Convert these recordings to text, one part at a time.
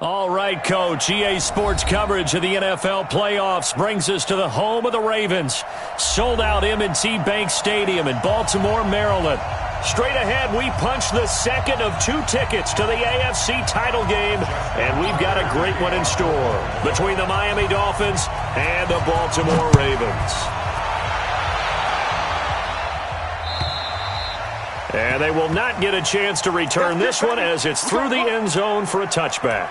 All right, Coach. EA Sports coverage of the NFL playoffs brings us to the home of the Ravens. Sold out M&T Bank Stadium in Baltimore, Maryland. Straight ahead, we punch the second of 2 tickets to the AFC title game, and we've got a great one in store between the Miami Dolphins and the Baltimore Ravens. And they will not get a chance to return this one as it's through the end zone for a touchback.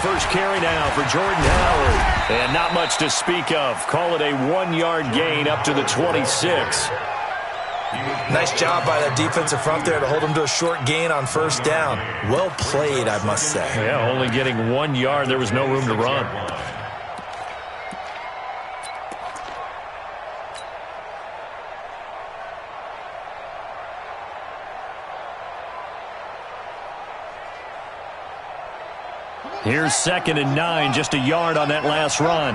First carry now for Jordan Howard. And not much to speak of. Call it a 1-yard gain up to the 26. Nice job by that defensive front there to hold him to a short gain on first down. Well played, I must say. Yeah, only getting 1 yard. There was no room to run. Here's 2nd and 9, just a yard on that last run.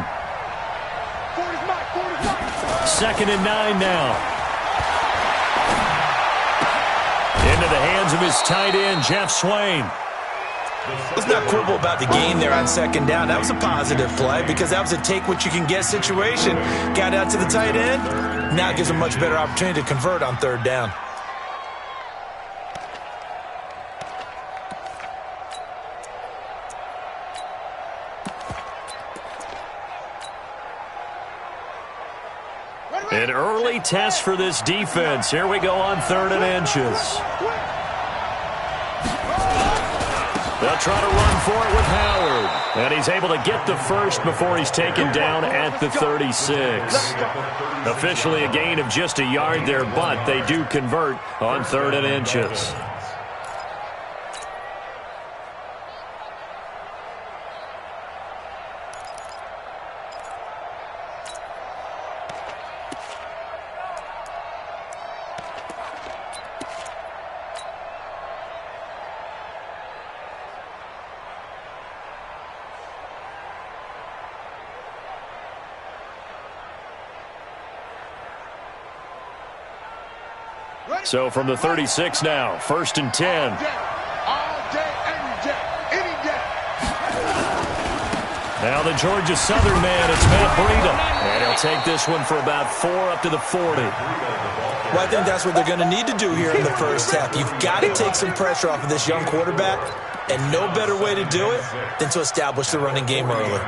2nd and 9 now. Into the hands of his tight end, Jeff Swain. Let's not quibble about the gain there on 2nd down. That was a positive play because that was a take-what-you-can-get situation. Got out to the tight end. Now it gives him a much better opportunity to convert on 3rd down. An early test for this defense. Here we go on 3rd and inches. They'll try to run for it with Howard. And he's able to get the first before he's taken down at the 36. Officially a gain of just a yard there, but they do convert on 3rd and inches. So from the 36 now, 1st and 10. Now the Georgia Southern man, it's Matt Breida. And he'll take this one for about 4 up to the 40. Well, I think that's what they're going to need to do here in the first half. You've got to take some pressure off of this young quarterback, and no better way to do it than to establish the running game early.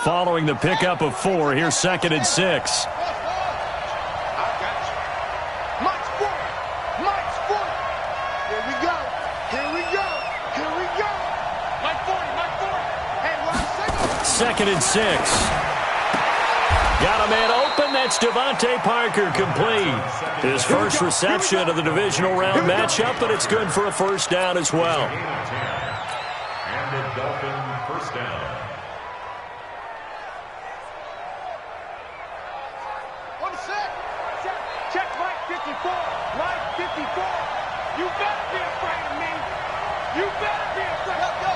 Following the pickup of 4, here's 2nd and 6. Second and 6. Got a man open. That's Devontae Parker, complete. His first reception of the divisional round matchup, but it's good for a first down as well. And the Dolphin first down. Check Mike 54. Mike 54. You better be afraid of me. You better be afraid. Let's go.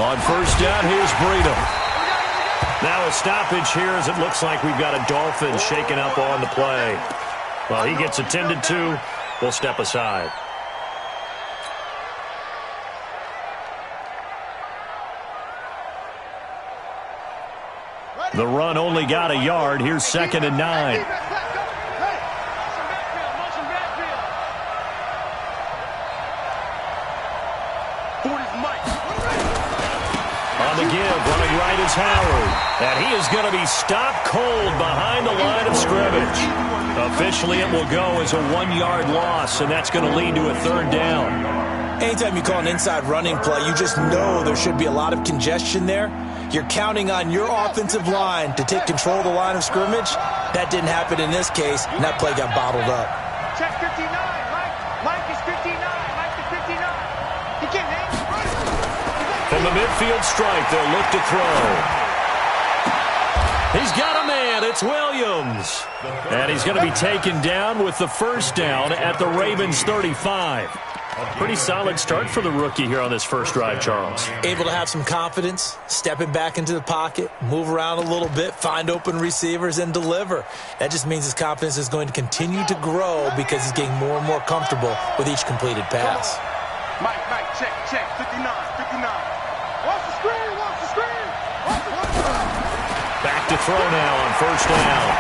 On first down, here's Breida. Now a stoppage here as it looks like we've got a Dolphin shaken up on the play. Well, he gets attended to. We'll step aside. The run only got a yard. Here's 2nd and 9. On the give, running right is Howard. And he is going to be stopped cold behind the line of scrimmage. Officially, it will go as a 1-yard loss, and that's going to lead to a 3rd down. Anytime you call an inside running play, you just know there should be a lot of congestion there. You're counting on your offensive line to take control of the line of scrimmage. That didn't happen in this case, and that play got bottled up. Check 59, Mike. Mike is 59. Mike is 59. He can't hang. From the midfield stripe, they'll look to throw. He's got a man. It's Williams. And he's going to be taken down with the 1st down at the Ravens' 35. Pretty solid start for the rookie here on this first drive, Charles. Able to have some confidence, stepping back into the pocket, move around a little bit, find open receivers, and deliver. That just means his confidence is going to continue to grow because he's getting more and more comfortable with each completed pass. Mike, check. 59. Watch the screen, watch the screen. Back to throw now on 1st down.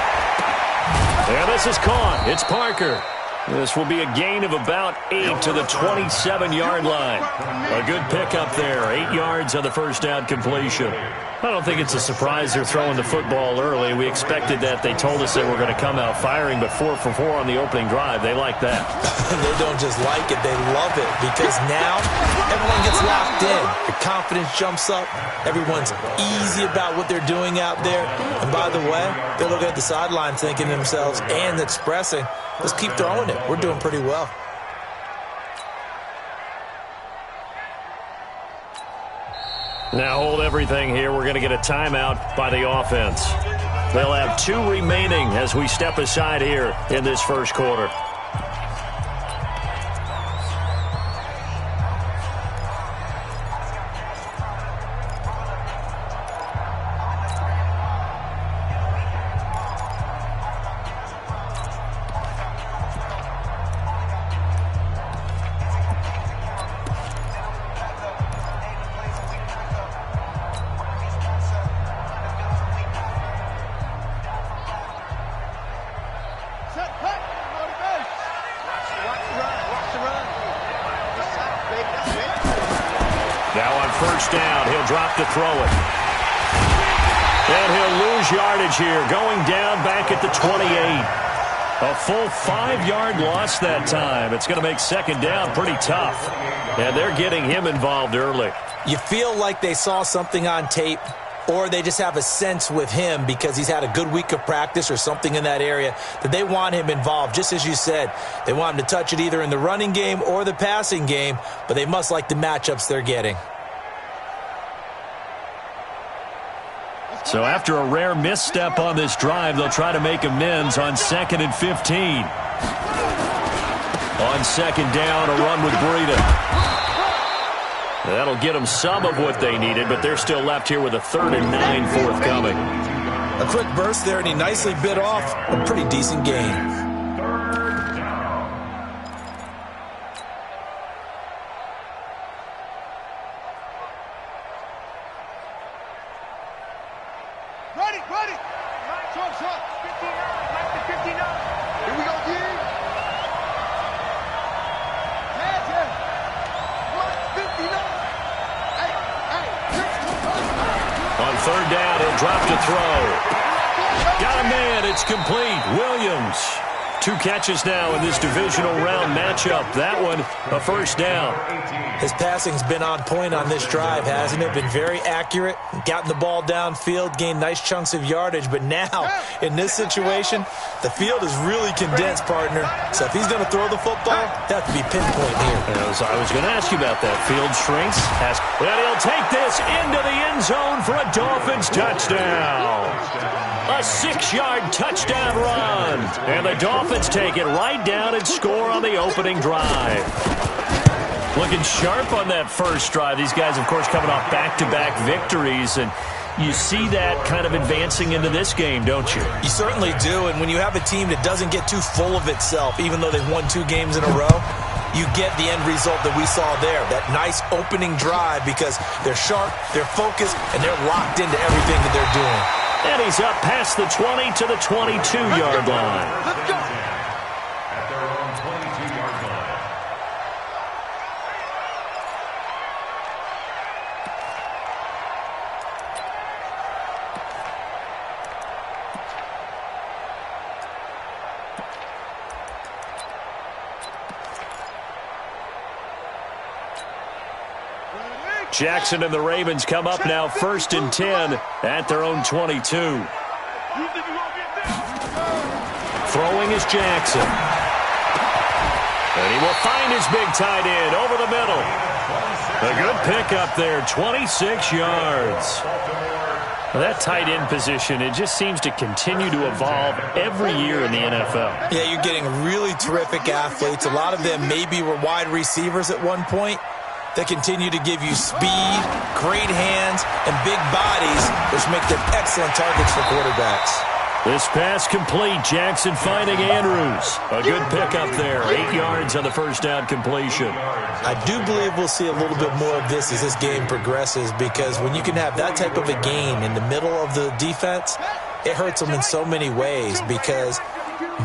And this is caught. It's Parker. This will be a gain of about 8 to the 27-yard line. A good pickup there. 8 yards on the 1st down completion. I don't think it's a surprise they're throwing the football early. We expected that. They told us they were going to come out firing, but 4 for 4 on the opening drive. They like that. They don't just like it. They love it because now everyone gets locked in. Your confidence jumps up. Everyone's easy about what they're doing out there. And by the way, they're looking at the sideline thinking to themselves and expressing, let's keep throwing it. We're doing pretty well. Now hold everything here. We're going to get a timeout by the offense. They'll have 2 remaining as we step aside here in this first quarter. To throw it. And he'll lose yardage here, going down back at the 28. A full 5-yard loss that time. It's going to make 2nd down pretty tough. And they're getting him involved early. You feel like they saw something on tape, or they just have a sense with him because he's had a good week of practice or something in that area that they want him involved. Just as you said, they want him to touch it either in the running game or the passing game, but they must like the matchups they're getting. So after a rare misstep on this drive, they'll try to make amends on 2nd and 15. On 2nd down, a run with Breida. That'll get them some of what they needed, but they're still left here with a 3rd and 9 forthcoming. A quick burst there, and he nicely bit off a pretty decent gain. Complete. Williams. 2 catches now in this divisional round matchup. That one, a 1st down. His passing's been on point on this drive, hasn't it? Been very accurate, gotten the ball downfield, gained nice chunks of yardage. But now, in this situation, the field is really condensed, partner. So if he's going to throw the football, that have to be pinpoint here. I was going to ask you about that. Field shrinks. And he'll take this into the end zone for a Dolphins touchdown. A 6-yard touchdown run. And the Dolphins take it right down and score on the opening drive. Looking sharp on that first drive. These guys, of course, coming off back-to-back victories. And you see that kind of advancing into this game, don't you? You certainly do. And when you have a team that doesn't get too full of itself, even though they've won 2 games in a row, you get the end result that we saw there. That nice opening drive because they're sharp, they're focused, and they're locked into everything that they're doing. And he's up past the 20 to the 22-yard line. Let's go. At their own 22-yard line. Jackson and the Ravens come up now 1st and 10 at their own 22. Throwing is Jackson. And he will find his big tight end over the middle. A good pickup there, 26 yards. That tight end position, it just seems to continue to evolve every year in the NFL. Yeah, you're getting really terrific athletes. A lot of them maybe were wide receivers at one point. They continue to give you speed, great hands, and big bodies, which make them excellent targets for quarterbacks. This pass complete. Jackson finding Andrews. A good pickup there. 8 yards on the first down completion. I do believe we'll see a little bit more of this as this game progresses, because when you can have that type of a game in the middle of the defense, it hurts them in so many ways, because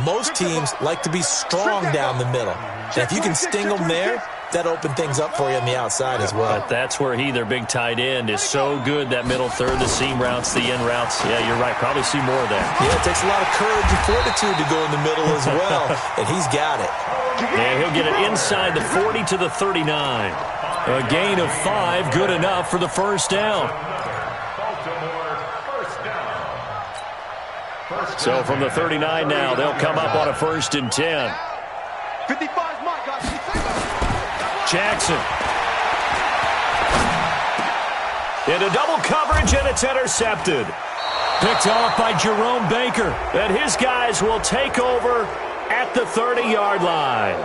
most teams like to be strong down the middle. And if you can sting them there, that opened things up for you on the outside as well. But that's where their big tight end, is so good, that middle third, the seam routes, the in routes. Yeah, you're right. Probably see more of that. Yeah, it takes a lot of courage and fortitude to go in the middle as well, and he's got it. And he'll get it inside the 40 to the 39. A gain of 5, good enough for the first down. So from the 39 now, they'll come up on a 1st and 10. 55's mine, guys. Jackson. Into double coverage, and it's intercepted. Picked off by Jerome Baker. And his guys will take over at the 30-yard line.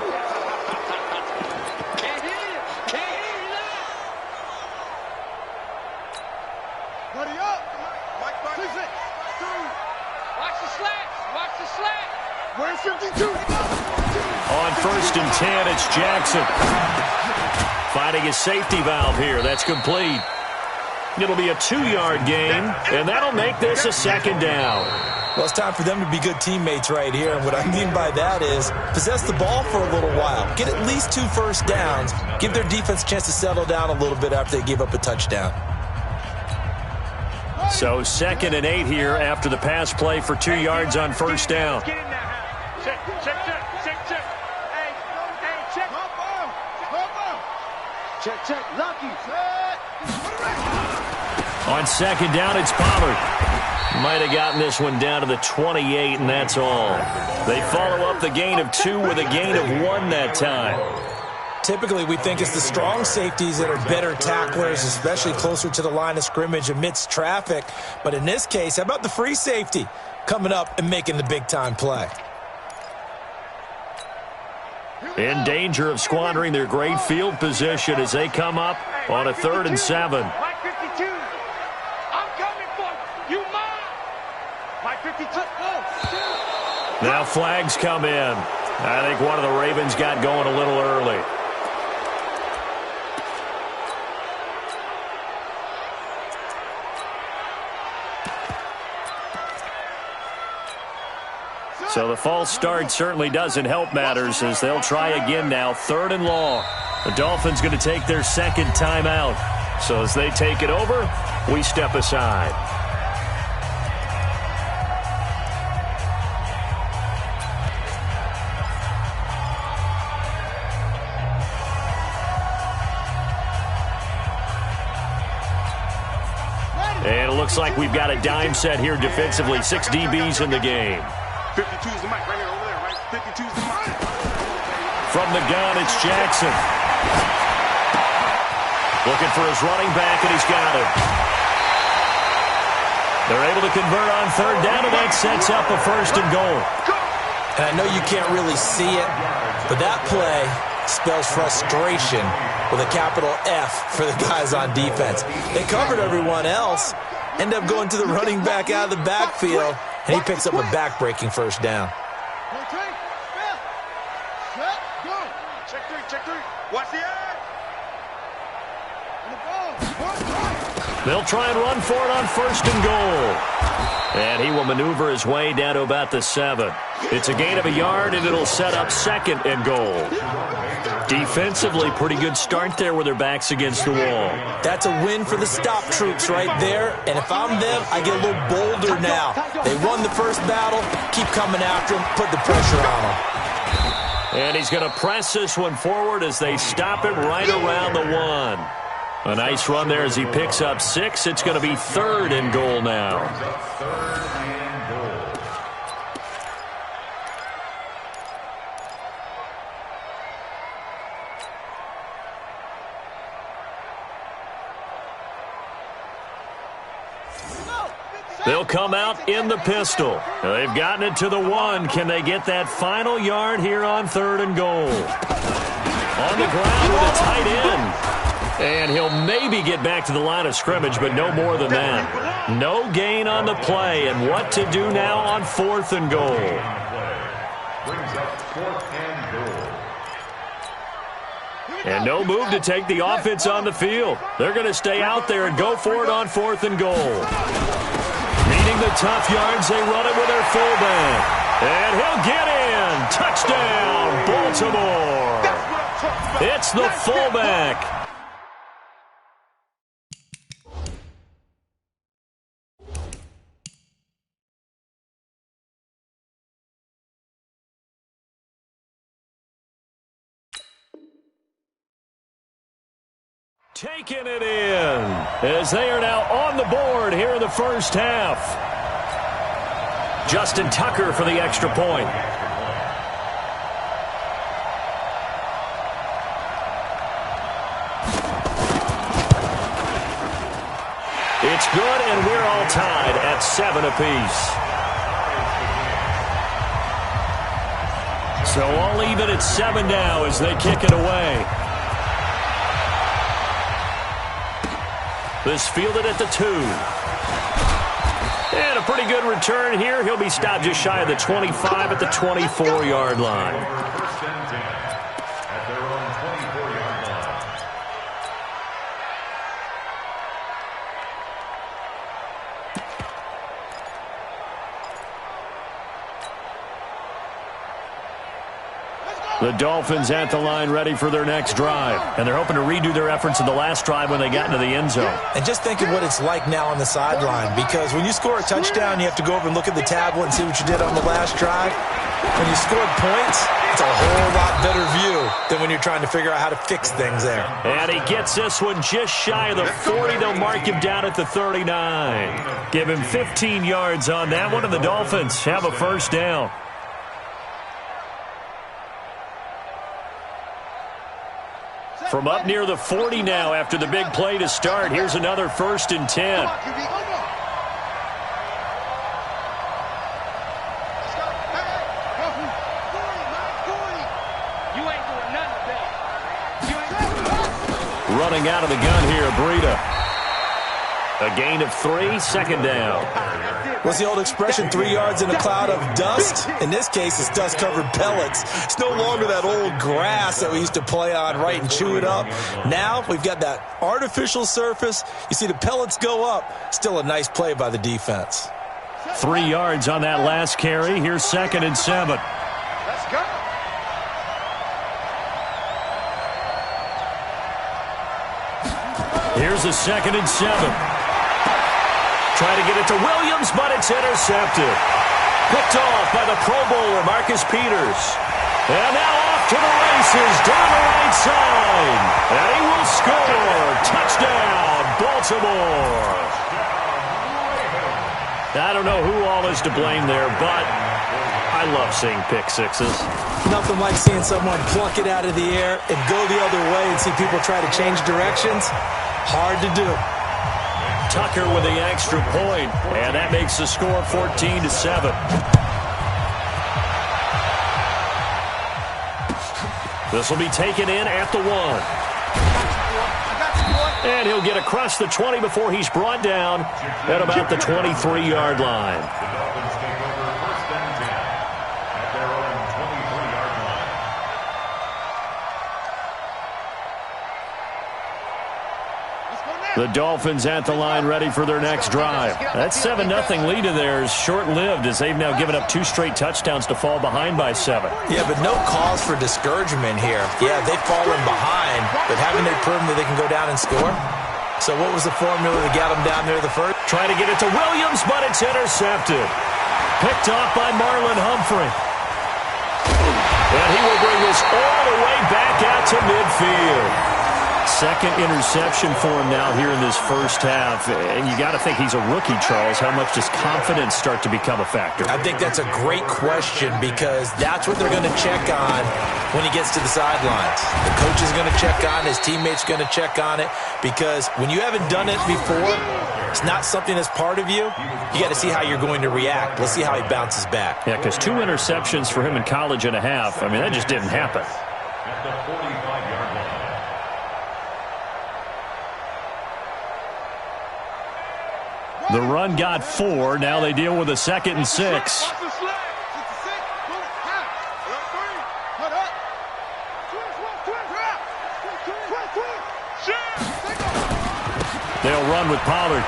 Buddy up. Watch the slat. Watch the slat. Where's 52? On 1st and 10, it's Jackson. Finding his safety valve here. That's complete. It'll be a 2-yard gain, and that'll make this a 2nd down. Well, it's time for them to be good teammates right here. And what I mean by that is possess the ball for a little while. Get at least 2 first downs. Give their defense a chance to settle down a little bit after they give up a touchdown. So 2nd and 8 here after the pass play for 2 yards on 1st down. Check, check, check, check, check. Hey, check. Check, check. Lucky. On 2nd down, it's Pollard. Might have gotten this one down to the 28, and that's all. They follow up the gain of 2 with a gain of 1 that time. Typically, we think it's the strong safeties that are better tacklers, especially closer to the line of scrimmage amidst traffic. But in this case, how about the free safety coming up and making the big-time play? In danger of squandering their great field position as they come up on a 3rd and 7. Mike 52. I'm coming for you. You mine. Mike 52. Now flags come in. I think one of the Ravens got going a little early. So the false start certainly doesn't help matters, as they'll try again now, 3rd and long. The Dolphins going to take their 2nd timeout. So as they take it over, we step aside. And it looks like we've got a dime set here defensively. 6 DBs in the game. 52's the mic right here over there, right? 52's the mic. From the gun, it's Jackson. Looking for his running back, and he's got it. They're able to convert on 3rd down, and that sets up a 1st and goal. And I know you can't really see it, but that play spells frustration with a capital F for the guys on defense. They covered everyone else, end up going to the running back out of the backfield, and he picks up a back-breaking 1st down. Check 3, check 3. Watch the eye. They'll try and run for it on 1st and goal. And he will maneuver his way down to about the 7. It's a gain of a yard, and it'll set up 2nd and goal. Defensively, pretty good start there with their backs against the wall. That's a win for the stop troops right there. And if I'm them, I get a little bolder now. They won the first battle. Keep coming after them. Put the pressure on them. And he's going to press this one forward as they stop him right around the 1. A nice run there as he picks up 6. It's going to be 3rd and goal now. They'll come out in the pistol. They've gotten it to the 1. Can they get that final yard here on 3rd and goal? On the ground with a tight end. And he'll maybe get back to the line of scrimmage, but no more than that. No gain on the play, and what to do now on 4th and goal. Brings up 4th and goal. And no move to take the offense on the field. They're going to stay out there and go for it on 4th and goal. Needing the tough yards, they run it with their fullback. And he'll get in. Touchdown, Baltimore. It's the fullback. Taking it in as they are now on the board here in the first half. Justin Tucker for the extra point. It's good, and we're all tied at 7 apiece. So all even at 7 now as they kick it away. This fielded at the 2. And a pretty good return here. He'll be stopped just shy of the 25 at the 24-yard line. First and 10 at their own 24-yard line. The Dolphins at the line ready for their next drive. And they're hoping to redo their efforts in the last drive when they got into the end zone. And just think of what it's like now on the sideline, because when you score a touchdown, you have to go over and look at the tablet and see what you did on the last drive. When you scored points, it's a whole lot better view than when you're trying to figure out how to fix things there. And he gets this one just shy of the 40. They'll mark him down at the 39. Give him 15 yards on that one, and the Dolphins have a first down. From up near the 40 now after the big play to start. Here's another 1st and 10. Running out of the gun here, Breida. A gain of 3, 2nd down. What's the old expression, 3 yards in a cloud of dust? In this case, it's dust-covered pellets. It's no longer that old grass that we used to play on, right, and chew it up. Now we've got that artificial surface. You see the pellets go up. Still a nice play by the defense. 3 yards on that last carry. Here's 2nd and 7. Let's go. Here's a 2nd and 7. Try to get it to Williams, but it's intercepted. Picked off by the Pro Bowler, Marcus Peters. And now off to the races, down the right side. And he will score. Touchdown, Baltimore. I don't know who all is to blame there, but I love seeing pick sixes. Nothing like seeing someone pluck it out of the air and go the other way and see people try to change directions. Hard to do. Tucker with the extra point, and that makes the score 14-7. This will be taken in at the 1. And he'll get across the 20 before he's brought down at about the 23-yard line. The Dolphins take over 1st and 10 at their own 23-yard line. The Dolphins at the line ready for their next drive. That 7-0 lead of theirs short-lived as they've now given up 2 straight touchdowns to fall behind by 7. Yeah, but no cause for discouragement here. Yeah, they've fallen behind, but haven't they proven that they can go down and score? So what was the formula that got them down there the first? Trying to get it to Williams, but it's intercepted. Picked off by Marlon Humphrey. And he will bring us all the way back out to midfield. Second interception for him now here in this first half. And you got to think he's a rookie, Charles. How much does confidence start to become a factor? I think that's a great question because that's what they're going to check on when he gets to the sidelines. The coach is going to check on it. His teammates going to check on it because when you haven't done it before, it's not something that's part of you. You got to see how you're going to react. Let's see how he bounces back. Yeah, because 2 interceptions for him in college and a half. I mean, that just didn't happen. At the 45-yard line. The run got 4. Now they deal with a 2nd and 6. They'll run with Pollard.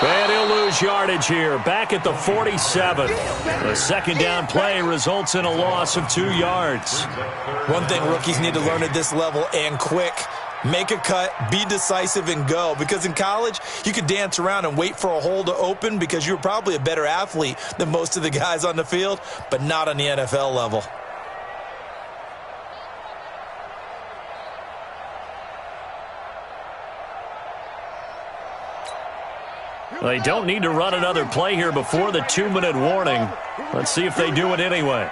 And he'll lose yardage here. Back at the 47. The second down play results in a loss of 2 yards. One thing rookies need to learn at this level and quick. Make a cut, be decisive, and go. Because in college, you could dance around and wait for a hole to open because you're probably a better athlete than most of the guys on the field, but not on the NFL level. They don't need to run another play here before the 2-minute warning. Let's see if they do it anyway.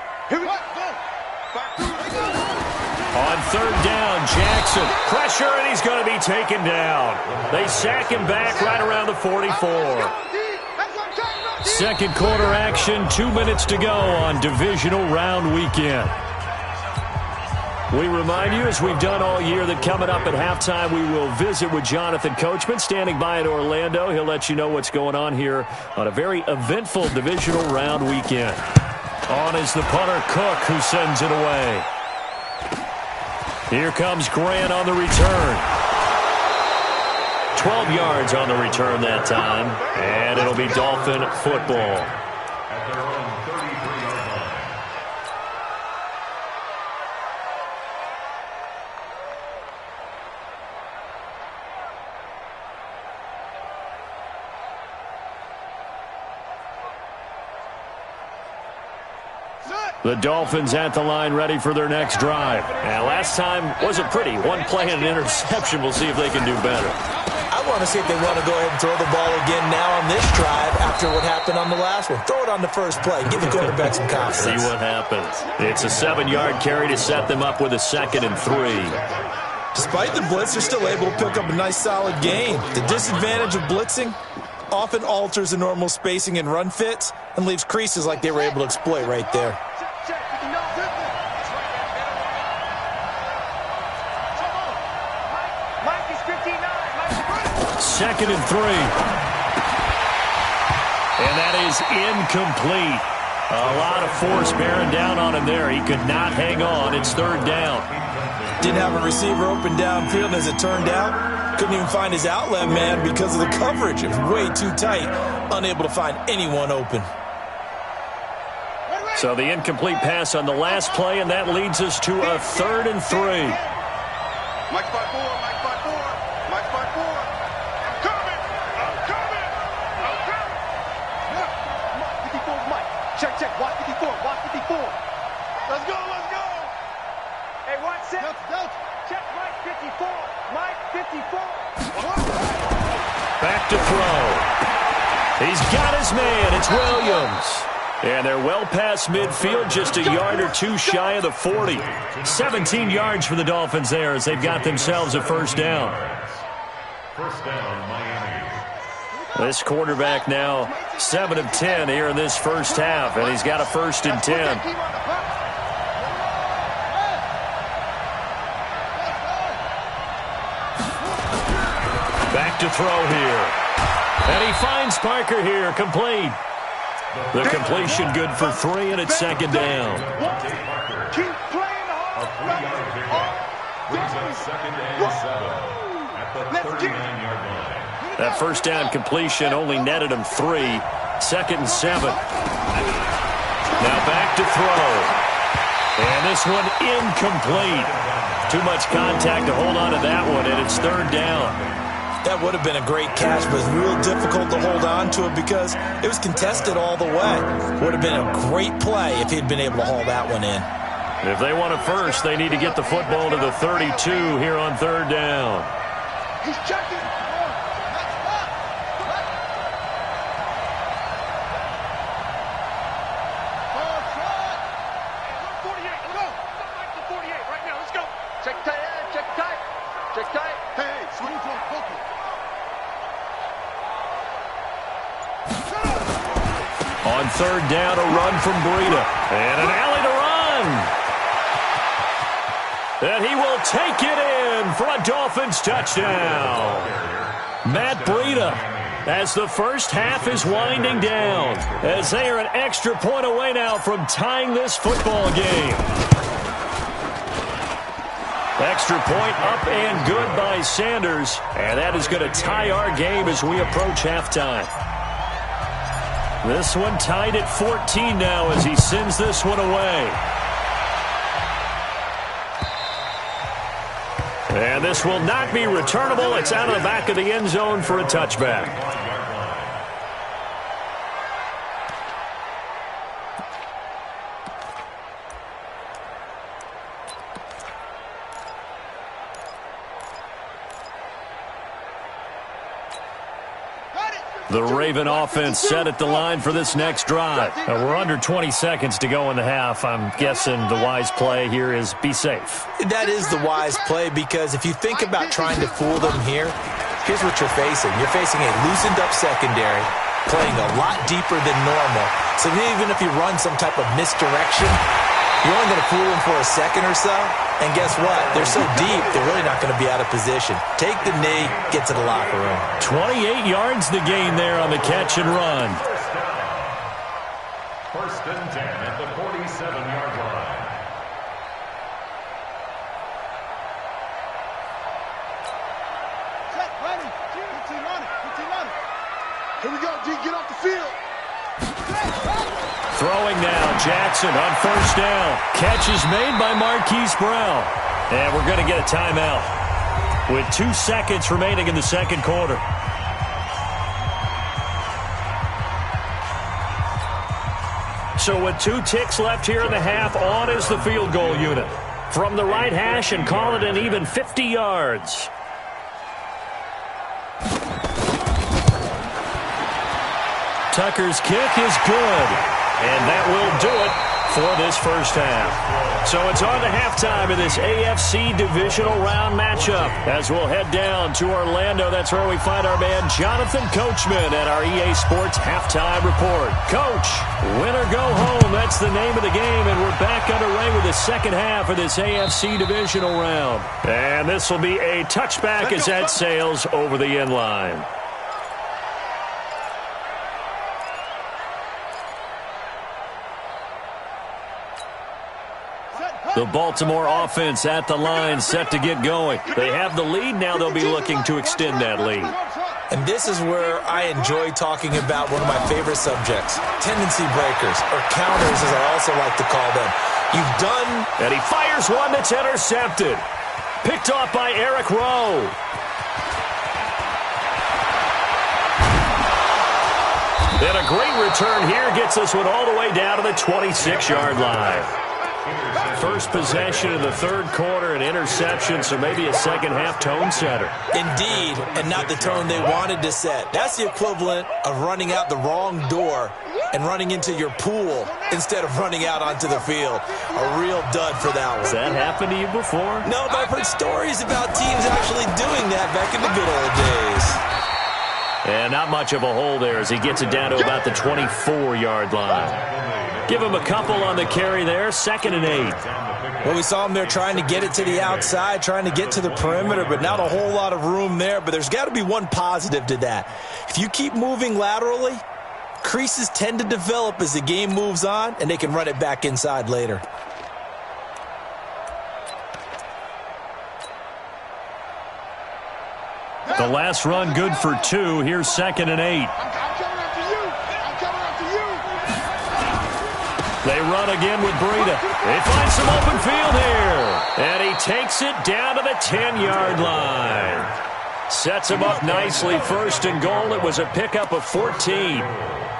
On third down, Jackson. Pressure, and he's going to be taken down. They sack him back right around the 44. Second quarter action, 2 minutes to go on divisional round weekend. We remind you, as we've done all year, that coming up at halftime, we will visit with Jonathan Coachman, standing by in Orlando. He'll let you know what's going on here on a very eventful divisional round weekend. On is the punter, Cook, who sends it away. Here comes Grant on the return. 12 yards on the return that time, and it'll be Dolphin football. At their own 33-yard line. The Dolphins at the line ready for their next drive. And last time wasn't pretty. One play and an interception. We'll see if they can do better. I want to see if they want to go ahead and throw the ball again now on this drive after what happened on the last one. Throw it on the first play. Give the quarterback some confidence. See what happens. It's a 7-yard carry to set them up with a 2nd and 3. Despite the blitz, they're still able to pick up a nice solid gain. The disadvantage of blitzing often alters the normal spacing and run fits and leaves creases like they were able to exploit right there. Second and 3. And that is incomplete. A lot of force bearing down on him there. He could not hang on. It's third down. Didn't have a receiver open downfield, as it turned out. Couldn't even find his outlet man because of the coverage. It was way too tight. Unable to find anyone open. So the incomplete pass on the last play, and that leads us to a 3rd and 3. Mike 5-4, Mike 5-4, Mike 5-4. I'm coming! I'm coming! I'm coming! Yeah. 54 is Mike. Check, check. Watch 54. Watch 54. Let's go, let's go! Hey, watch set. Check Mike 54. Mike 54. Back to throw. He's got his man. It's Williams. And they're well past midfield, just a yard or 2 shy of the 40. 17 yards for the Dolphins there as they've got themselves a first down. First down, Miami. This quarterback now 7 of 10 here in this first half, and he's got a 1st and 10. Back to throw here. And he finds Parker here, complete. The completion good for 3, and it's 2nd down. Keep playing A 3-yard pickup brings us 2nd and 7 at the 39-yard line. That first down completion only netted him 3. 2nd and 7. Now back to throw. And this one incomplete. Too much contact to hold on to that one, and it's 3rd down. That would have been a great catch, but it's real difficult to hold on to it because it was contested all the way. Would have been a great play if he'd been able to haul that one in. If they want a first, they need to get the football to the 32 here on third down. He's checking. On third down, a run from Breida. And an alley to run. And he will take it in for a Dolphins touchdown. Matt Breida, as the first half is winding down, as they are an extra point away now from tying this football game. Extra point up and good by Sanders. And that is going to tie our game as we approach halftime. This one tied at 14 now as he sends this one away. And this will not be returnable. It's out of the back of the end zone for a touchback. The Raven offense set at the line for this next drive. We're under 20 seconds to go in the half. I'm guessing the wise play here is be safe. That is the wise play, because if you think about trying to fool them here, here's what you're facing. You're facing a loosened up secondary, playing a lot deeper than normal. So even if you run some type of misdirection, you're only going to fool them for a second or so. And guess what? They're so deep, they're really not going to be out of position. Take the knee, get to the locker room. 28 yards the gain there on the catch and run. First and 10 at the 47-yard line. Set, ready. 15 on it. Here we go, G. Get off the field. Throwing now, Jackson on first down. Catch is made by Marquise Brown. And we're going to get a timeout with 2 seconds remaining in the second quarter. So with 2 ticks left here in the half, on is the field goal unit. From the right hash and call it an even 50 yards. Tucker's kick is good. And that will do it for this first half. So it's on to halftime of this AFC divisional round matchup as we'll head down to Orlando. That's where we find our man Jonathan Coachman at our EA Sports Halftime Report. Coach, win or go home, that's the name of the game, and we're back underway with the second half of this AFC divisional round. And this will be a touchback as that sails over the end line. The Baltimore offense at the line, set to get going. They have the lead. Now they'll be looking to extend that lead. And this is where I enjoy talking about one of my favorite subjects, tendency breakers, or counters as I also like to call them. You've done... And he fires one that's intercepted. Picked off by Eric Rowe. And a great return here gets this one all the way down to the 26-yard line. First possession of the third quarter, an interception, so maybe a second-half tone setter. Indeed, and not the tone they wanted to set. That's the equivalent of running out the wrong door and running into your pool instead of running out onto the field. A real dud for that one. Has that happened to you before? No, but I've heard stories about teams actually doing that back in the good old days. And not much of a hole there as he gets it down to about the 24-yard line. Give him a couple on the carry there, 2nd and 8. Well, we saw him there trying to get it to the outside, trying to get to the perimeter, but not a whole lot of room there. But there's got to be one positive to that. If you keep moving laterally, creases tend to develop as the game moves on, and they can run it back inside later. The last run good for 2. Here's 2nd and 8. They run again with Breida. They find some open field here. And he takes it down to the 10-yard line. Sets him up nicely. First and goal. It was a pickup of 14.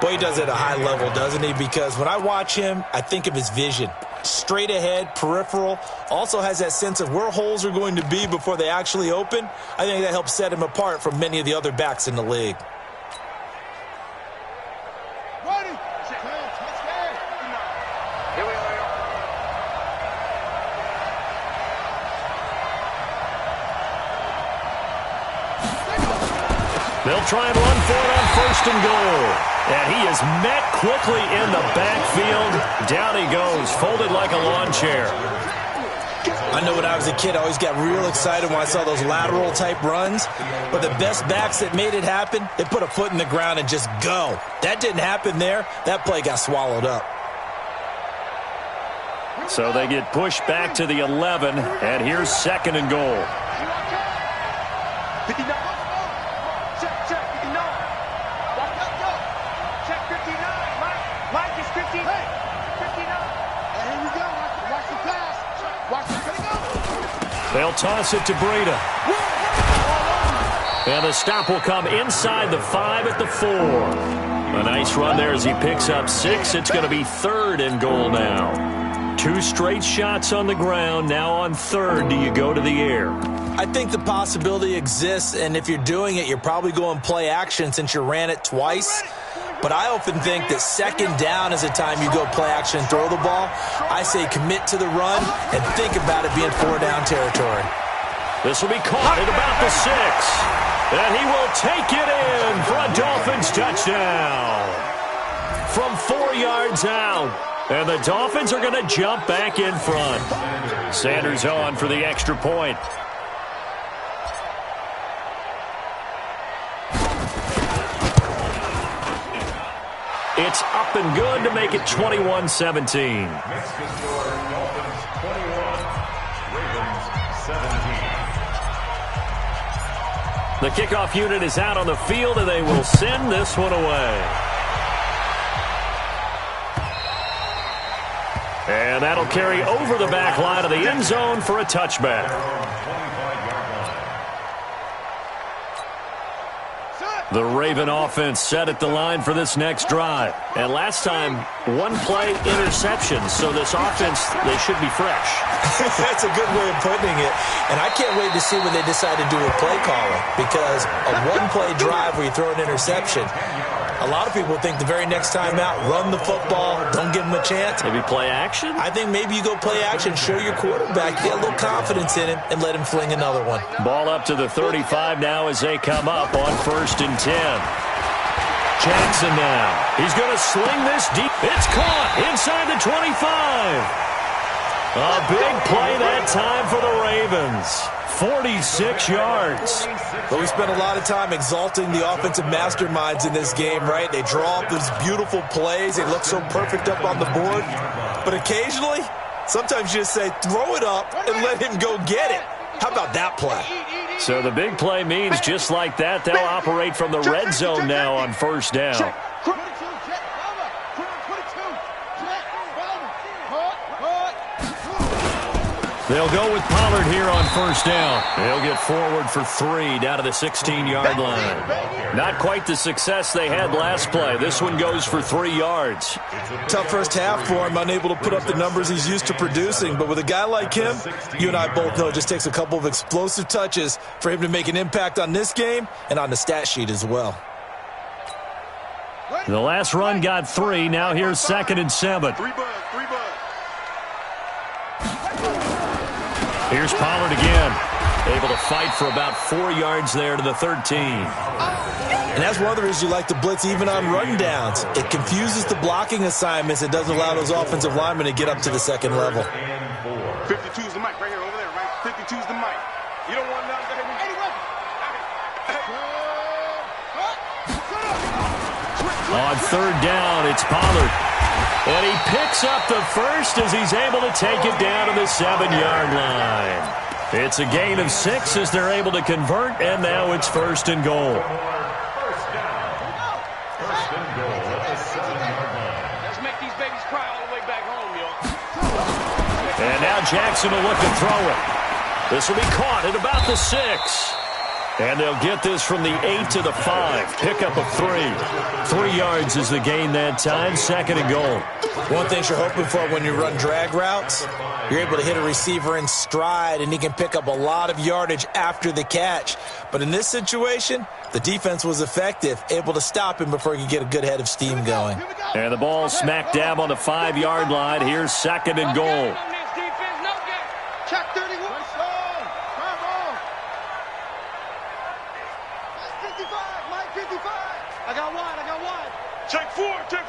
Boy, he does it at a high level, doesn't he? Because when I watch him, I think of his vision. Straight ahead, peripheral. Also has that sense of where holes are going to be before they actually open. I think that helps set him apart from many of the other backs in the league. They'll try and run for it on first and goal. And he is met quickly in the backfield. Down he goes, folded like a lawn chair. I know when I was a kid, I always got real excited when I saw those lateral-type runs. But the best backs that made it happen, they put a foot in the ground and just go. That didn't happen there. That play got swallowed up. So they get pushed back to the 11, and here's second and goal. 59. Check, 59. Watch out, go. Check 59. Mike is 59. 59. And here we go. Watch the pass. Watch the pass. They'll toss it to Breida. And the stop will come inside the 5 at the 4. A nice run there as he picks up 6. It's going to be third and goal now. 2 straight shots on the ground. Now on third, do you go to the air? I think the possibility exists, and if you're doing it, you're probably going play action since you ran it twice. But I often think that second down is the time you go play action and throw the ball. I say commit to the run and think about it being 4-down territory. This will be caught at about the 6. And he will take it in for a Dolphins touchdown. From 4 yards out. And the Dolphins are going to jump back in front. Sanders on for the extra point. It's up and good to make it 21-17. Next to score, Dolphins 21, Ravens 17. The kickoff unit is out on the field, and they will send this one away. And that'll carry over the back line of the end zone for a touchback. The Raven offense set at the line for this next drive. And last time, 1-play interception. So this offense, they should be fresh. That's a good way of putting it. And I can't wait to see what they decide to do with play calling. Because a 1-play drive where you throw an interception, a lot of people think the very next time out, run the football, don't give them a chance. Maybe play action? I think maybe you go play action, show your quarterback, get a little confidence in him, and let him fling another one. Ball up to the 35 now as they come up on 1st and 10. Jackson now. He's going to sling this deep. It's caught inside the 25. A big play that time for the Ravens. 46 yards. But we spent a lot of time exalting the offensive masterminds in this game, right? They draw up these beautiful plays. They look so perfect up on the board. But occasionally, sometimes you just say, throw it up and let him go get it. How about that play? So the big play means just like that, they'll operate from the red zone now on 1st down. They'll go with Pollard here on 1st down. They'll get forward for 3 down to the 16-yard line. Not quite the success they had last play. This one goes for 3 yards. Tough first half for him, unable to put up the numbers he's used to producing. But with a guy like him, you and I both know it just takes a couple of explosive touches for him to make an impact on this game and on the stat sheet as well. The last run got 3. Now here's 2nd and 7. Here's Pollard again. Able to fight for about 4 yards there to the 13. And that's one of the reasons you like to blitz even on run downs. It confuses the blocking assignments. It doesn't allow those offensive linemen to get up to the second level. 52's the mic right here, over there, right? 52's the mic. You don't want nothing. On 3rd down, it's Pollard. And he picks up the first as he's able to take it down to the 7-yard line. It's a gain of 6 as they're able to convert, and now it's 1st and goal. First and goal at the 7-yard line. Let's make these babies cry all the way back home, y'all. And now Jackson will look to throw it. This will be caught at about the 6. And they'll get this from the 8 to the 5. Pickup of 3. 3 yards is the gain that time. 2nd and goal. One thing you're hoping for when you run drag routes, you're able to hit a receiver in stride, and he can pick up a lot of yardage after the catch. But in this situation, the defense was effective, able to stop him before he could get a good head of steam going. And the ball smack dab on the 5-yard line. Here's 2nd and goal. Check 31. Mike 55. I got wide. Check 4. Check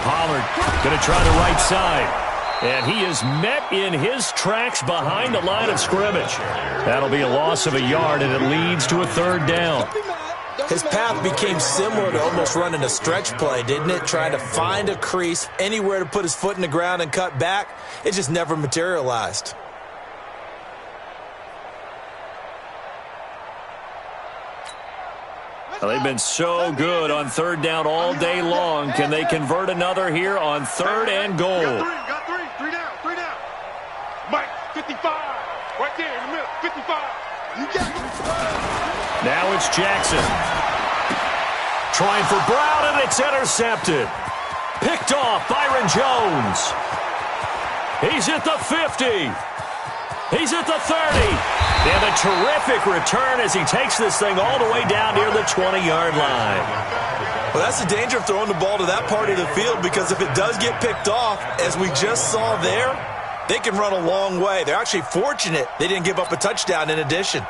Pollard going to try the right side. And he is met in his tracks behind the line of scrimmage. That'll be a loss of a yard, and it leads to a 3rd down. His path became similar to almost running a stretch play, didn't it? Trying to find a crease, anywhere to put his foot in the ground and cut back. It just never materialized. Well, they've been so good on 3rd down all day long. Can they convert another here on 3rd and goal? Got three. 3 down. Mike 55. Right there in the middle. 55. You got it. Now it's Jackson. Trying for Brown, and it's intercepted. Picked off Byron Jones. He's at the 50. He's at the 30. And a terrific return as he takes this thing all the way down near the 20-yard line. Well, that's the danger of throwing the ball to that part of the field, because if it does get picked off, as we just saw there, they can run a long way. They're actually fortunate they didn't give up a touchdown in addition.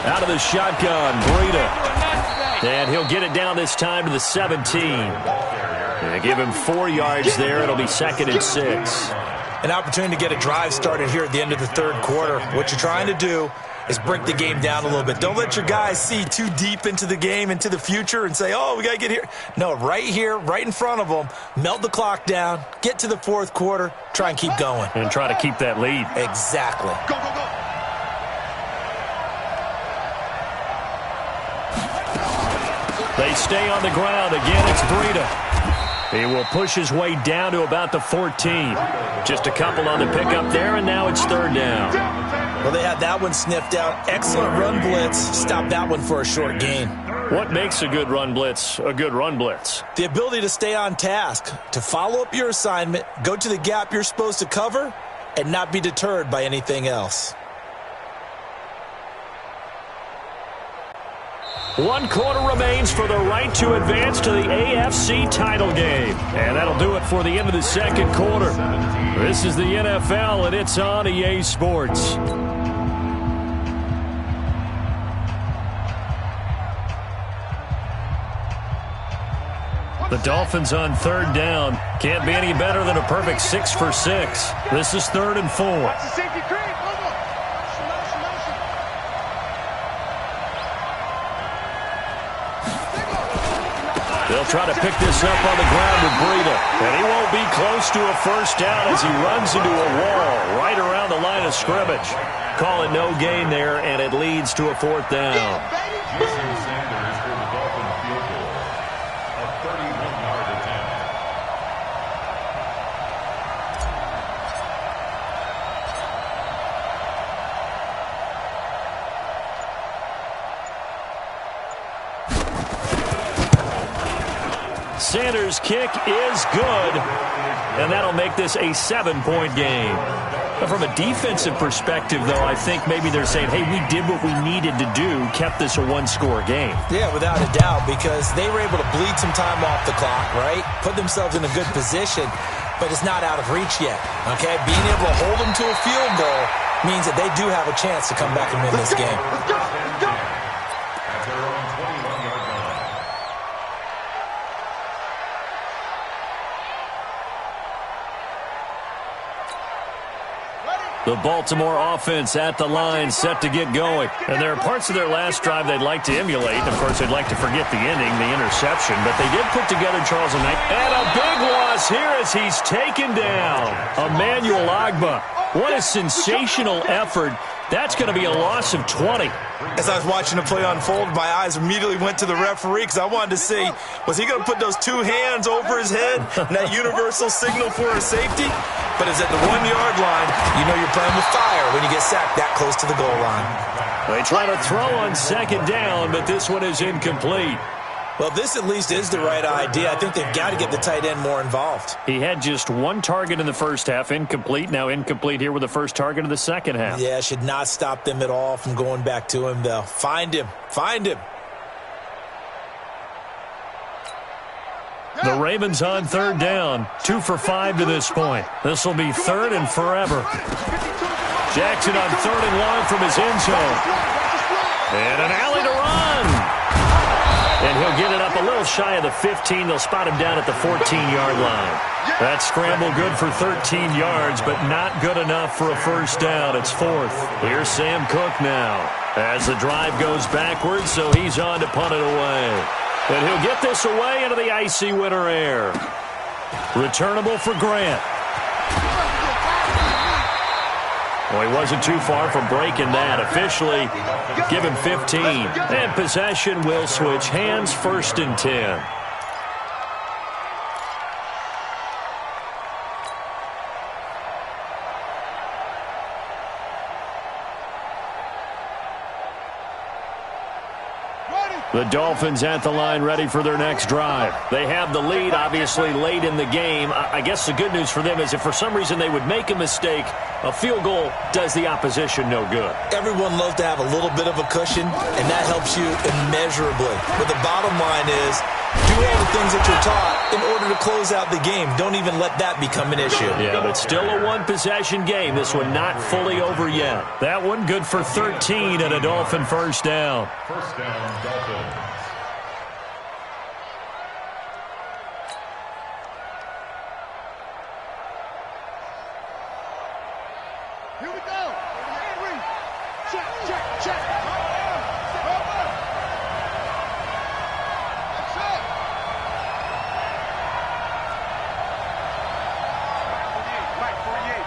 Out of the shotgun, Breida. And he'll get it down this time to the 17. And they give him 4 yards there. It'll be 2nd and 6. An opportunity to get a drive started here at the end of the 3rd quarter. What you're trying to do is break the game down a little bit. Don't let your guys see too deep into the game, into the future, and say, oh, we got to get here. No, right here, right in front of them, melt the clock down, get to the 4th quarter, try and keep going. And try to keep that lead. Exactly. Go. They stay on the ground. Again, it's Breida. He will push his way down to about the 14. Just a couple on the pickup there, and now it's 3rd down. Well, they had that one sniffed out. Excellent run blitz. Stop that one for a short gain. What makes a good run blitz a good run blitz? The ability to stay on task, to follow up your assignment, go to the gap you're supposed to cover, and not be deterred by anything else. 1 quarter remains for the right to advance to the AFC title game. And that'll do it for the end of the 2nd quarter. This is the NFL, and it's on EA Sports. The Dolphins on 3rd down. Can't be any better than a perfect 6 for 6. This is 3rd and 4. Watch the safety creep. They'll try to pick this up on the ground with Breida. And he won't be close to a 1st down as he runs into a wall right around the line of scrimmage. Call it no gain there, and it leads to a 4th down. Sanders for the Dolphin field goal. A 31-yard attempt. Sanders' kick is good, and that'll make this a 7-point game. But from a defensive perspective, though, I think maybe they're saying, hey, we did what we needed to do, kept this a 1-score game. Yeah, without a doubt, because they were able to bleed some time off the clock, right? Put themselves in a good position, but it's not out of reach yet, okay? Being able to hold them to a field goal means that they do have a chance to come back and win this game. At their own 21-yard line. The Baltimore offense at the line, set to get going. And there are parts of their last drive they'd like to emulate. Of course, they'd like to forget the ending, the interception. But they did put together, Charles, and a big one. across here as he's taken down. Emmanuel Ogbah. What a sensational effort. That's going to be a loss of 20. As I was watching the play unfold, my eyes immediately went to the referee because I wanted to see, was he going to put those two hands over his head and that universal signal for a safety? But it's at the 1-yard line. You know you're playing with fire when you get sacked that close to the goal line. They try to throw on second down, but this one is incomplete. Well, this at least is the right idea. I think they've got to get the tight end more involved. He had just one target in the first half, incomplete. Now incomplete here with the first target of the second half. Yeah, should not stop them at all from going back to him, though. Find him. Find him. The Ravens on third down. 2 for 5 to this point. This will be third and forever. Jackson on third and long from his end zone. And an alley to run. And he'll get it up a little shy of the 15. They'll spot him down at the 14-yard line. That scramble good for 13 yards, but not good enough for a first down. It's fourth. Here's Sam Cook now as the drive goes backwards, so he's on to punt it away. And he'll get this away into the icy winter air. Returnable for Grant. Well, he wasn't too far from breaking that. Officially, give him 15. And possession will switch hands, 1st and 10. The Dolphins at the line ready for their next drive. They have the lead, obviously, late in the game. I guess the good news for them is if for some reason they would make a mistake, a field goal does the opposition no good. Everyone loves to have a little bit of a cushion, and that helps you immeasurably. But the bottom line is, do all the things that you're taught in order to close out the game. Don't even let that become an issue. Yeah, but still a one-possession game. This one not fully over yet. That one good for 13 and a Dolphin first down. First down, Dolphins. Here we go. Check, check, check. Mike, 48.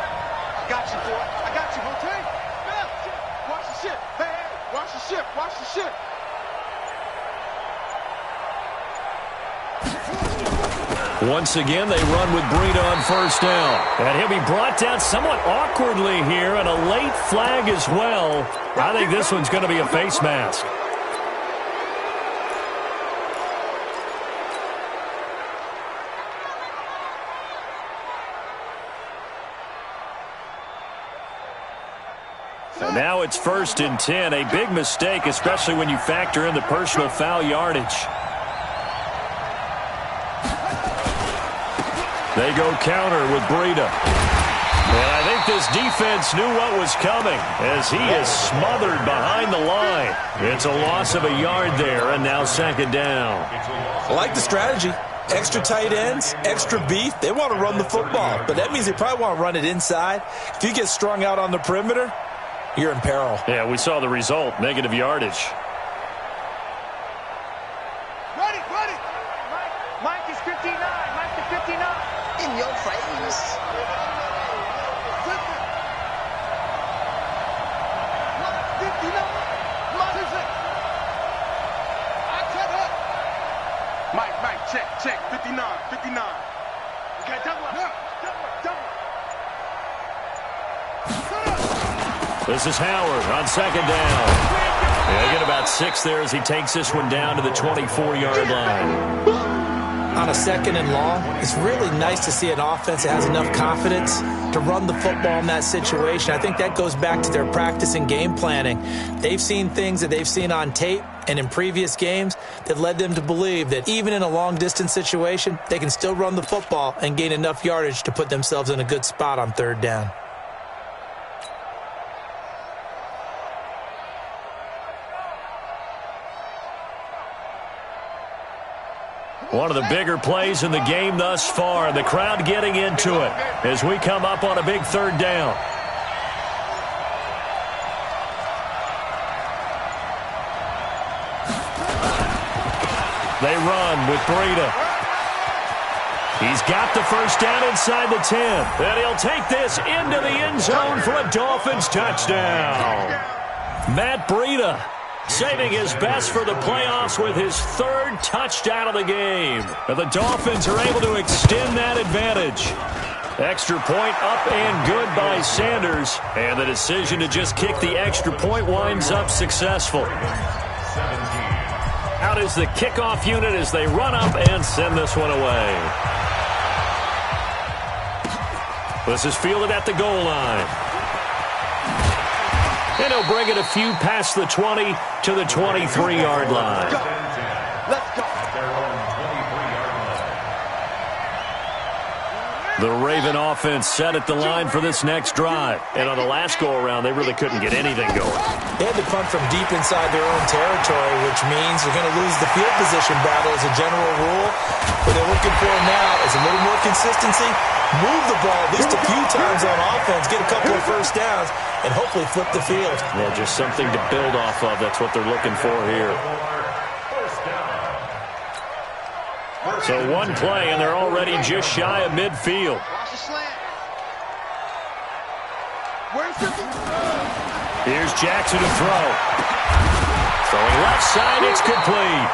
I got you, boy. I got you, Hotel. Watch the ship. Hey, hey, watch the ship. Watch the ship. Once again, they run with Breida on first down. And he'll be brought down somewhat awkwardly here, and a late flag as well. I think this one's going to be a face mask. And now it's 1st and 10. A big mistake, especially when you factor in the personal foul yardage. They go counter with Breida. And I think this defense knew what was coming as he is smothered behind the line. It's a loss of a yard there, and now second down. I like the strategy. Extra tight ends, extra beef. They want to run the football, but that means they probably want to run it inside. If you get strung out on the perimeter, you're in peril. Yeah, we saw the result, negative yardage. Ready, ready. Mike is 59. Mike is 59. In your face. Mike, check, 59. Okay, double up. This is Howard on second down. He'll get about 6 there as he takes this one down to the 24-yard line. On a second and long, it's really nice to see an offense that has enough confidence to run the football in that situation. I think that goes back to their practice and game planning. They've seen things that they've seen on tape and in previous games that led them to believe that even in a long-distance situation, they can still run the football and gain enough yardage to put themselves in a good spot on third down. One of the bigger plays in the game thus far. The crowd getting into it as we come up on a big third down. They run with Breida. He's got the first down inside the 10. And he'll take this into the end zone for a Dolphins touchdown. Matt Breida saving his best for the playoffs with his third touchdown of the game. And the Dolphins are able to extend that advantage. Extra point up and good by Sanders. And the decision to just kick the extra point winds up successful. Out is the kickoff unit as they run up and send this one away. This is fielded at the goal line. And he'll bring it a few past the 20 to the 23-yard line. Let's go. The Raven offense set at the line for this next drive. And on the last go-around, they really couldn't get anything going. They had to punt from deep inside their own territory, which means they're going to lose the field position battle as a general rule. What they're looking for now is a little more consistency, move the ball at least a few times on offense, get a couple of first downs, and hopefully flip the field. Yeah, just something to build off of. That's what they're looking for here. So one play, and they're already just shy of midfield. Watch the slant. Where's the... Here's Jackson to throw. Throwing left side, it's complete.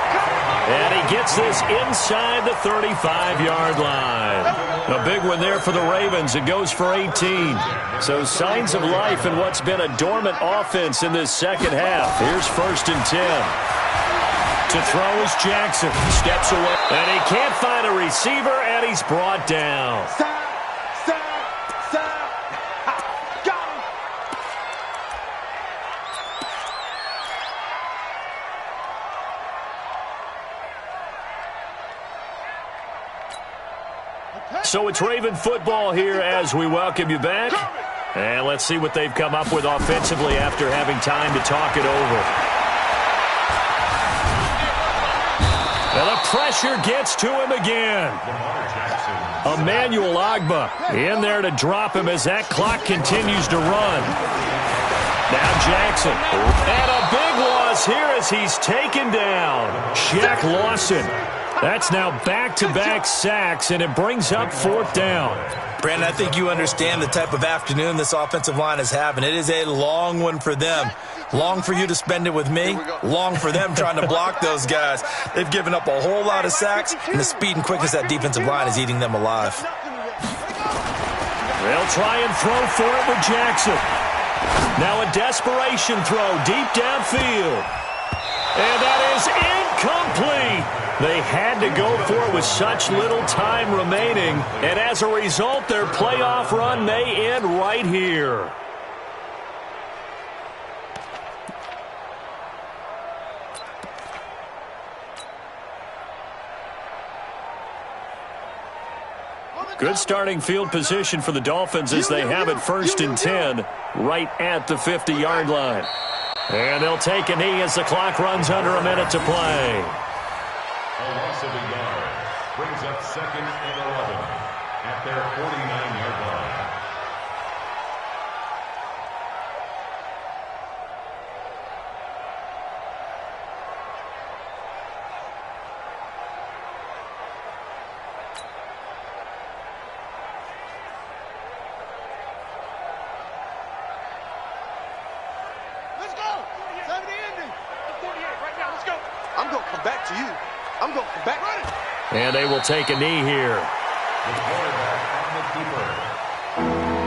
And he gets this inside the 35-yard line. A big one there for the Ravens. It goes for 18. So signs of life in what's been a dormant offense in this second half. Here's 1st and 10. To throw is Jackson. Steps away. And he can't find a receiver, and he's brought down. Side. Got him. So it's Raven football here as we welcome you back. And let's see what they've come up with offensively after having time to talk it over. And the pressure gets to him again. Emmanuel Ogbah in there to drop him as that clock continues to run. Now Jackson. And a big loss here as he's taken down. Shaq Lawson. That's now back-to-back sacks, and it brings up 4th down. Brandon, I think you understand the type of afternoon this offensive line is having. It is a long one for them. Long for you to spend it with me. Long for them trying to block those guys. They've given up a whole lot of sacks, and the speed and quickness of that defensive line is eating them alive. They'll try and throw for it with Jackson. Now a desperation throw deep downfield. And that is incomplete. They had to go for it with such little time remaining. And as a result, their playoff run may end right here. Good starting field position for the Dolphins as they have it 1st and 10 right at the 50-yard line. And they'll take a knee as the clock runs under a minute to play. A loss of a yard brings up 2nd and 11 at their 49-yard line. Let's go. 70 ending. 48 right now. Let's go. I'm going to come back to you. I'm going to come back. And they will take a knee here. The quarterback on the keeper.